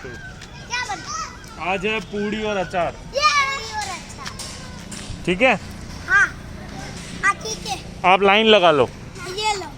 तो क्या बनता? आज है पूड़ी और अचार। पूरी और अचार। ठीक है, हाँ हाँ ठीक है। आप लाइन लगा लो। ये लो।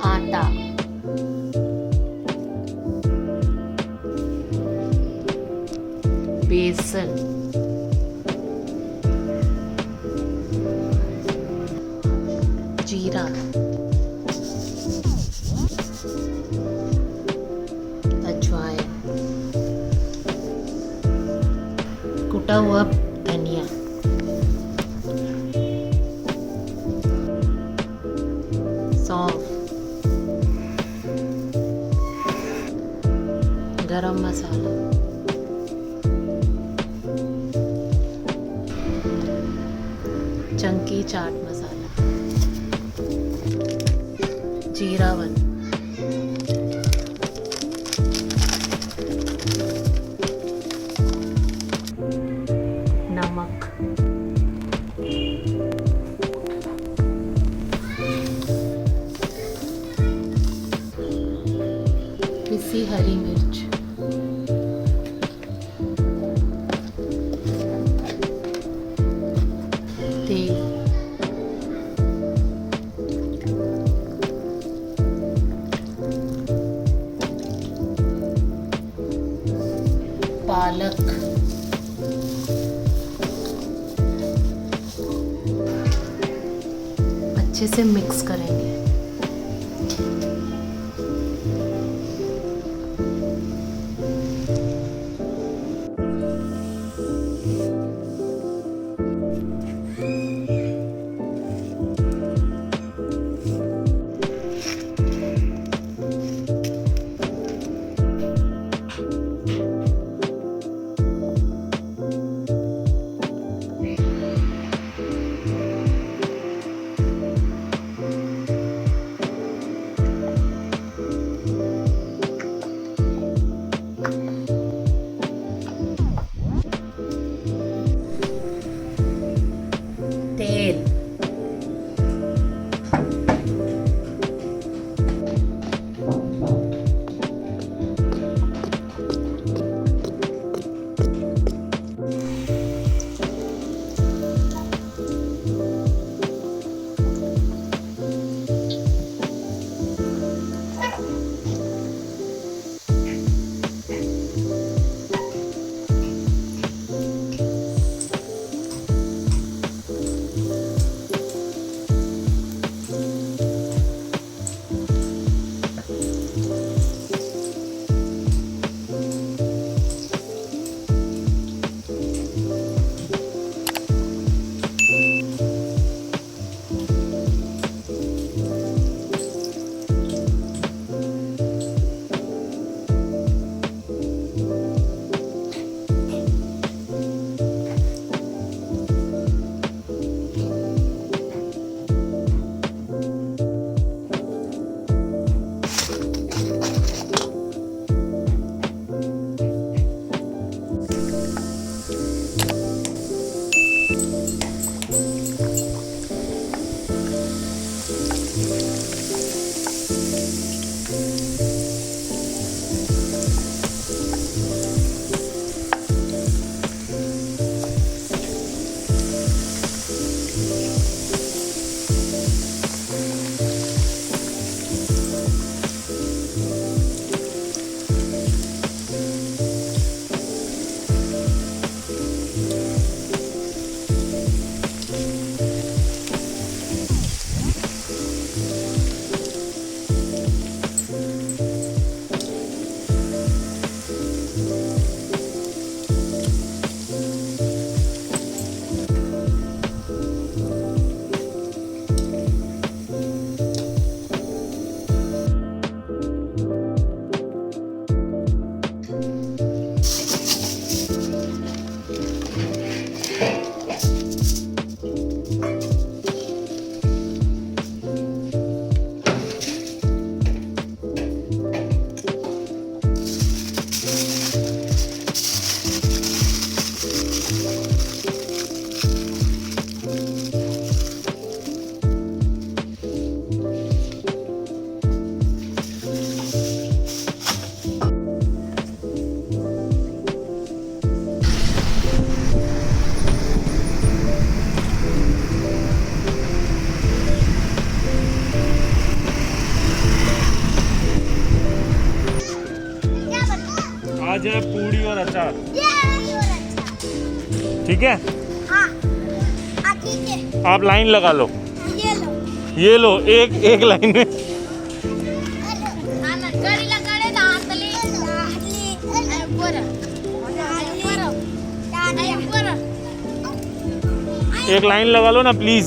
आटा, बेसन, जीरा, अजवाइन, कुटा हुआ धनिया, सौंफ, गरम मसाला, चंकी चाट मसाला, जीरावन, नमक, पिसी हरी मिर्च, तेल, पालक, अच्छे से मिक्स करेंगे। ठीक है, हाँ हाँ ठीक है। आप लाइन लगा लो। ये लो। ये लो, एक एक लाइन में। एक लाइन लगा लो ना प्लीज,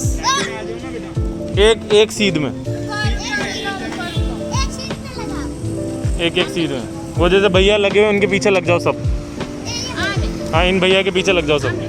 एक एक सीध में, एक एक सीध में। वो जैसे भैया लगे हुए उनके पीछे लग जाओ सब। हाँ, इन भैया के पीछे लग जाओ सब।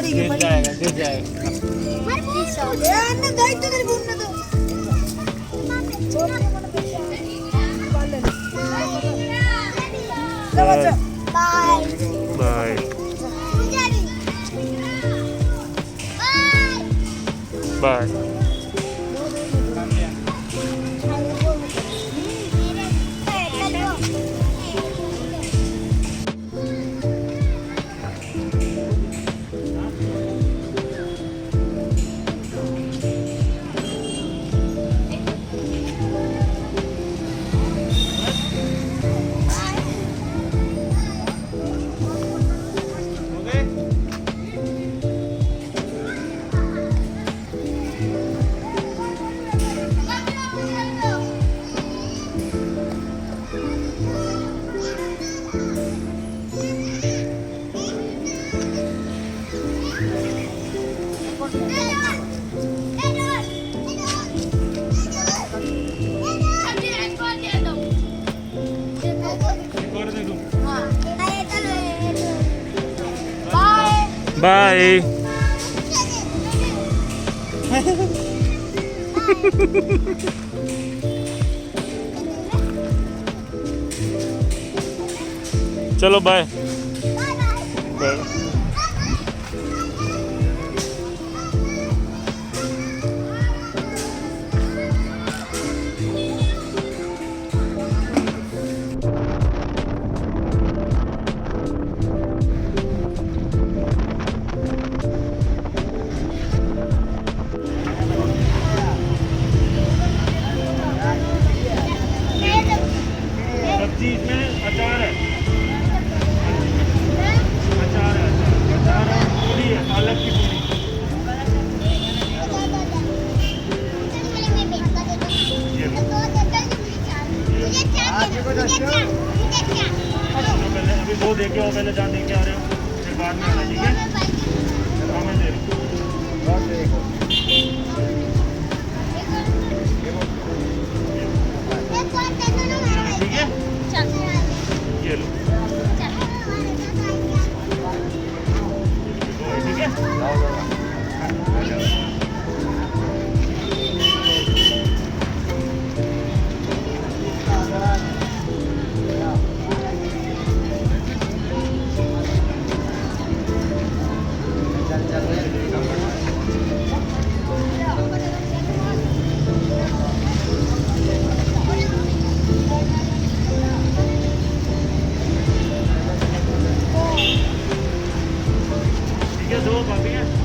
गिर जाएगा, गिर जाएगा। Bye bye. बाय। चलो बाय बाय। सब्जी इसमें अचार है, अचार है, अचार और पूरी है, पालक की पूरी। पहले अभी वो देखे हो, पहले जहाँ देखे आ रहे हो, फिर बाद में आना, ठीक है? हाँ मैं दे रहा हूँ। ठीक है, ये लो, ठीक है। दो काफी है।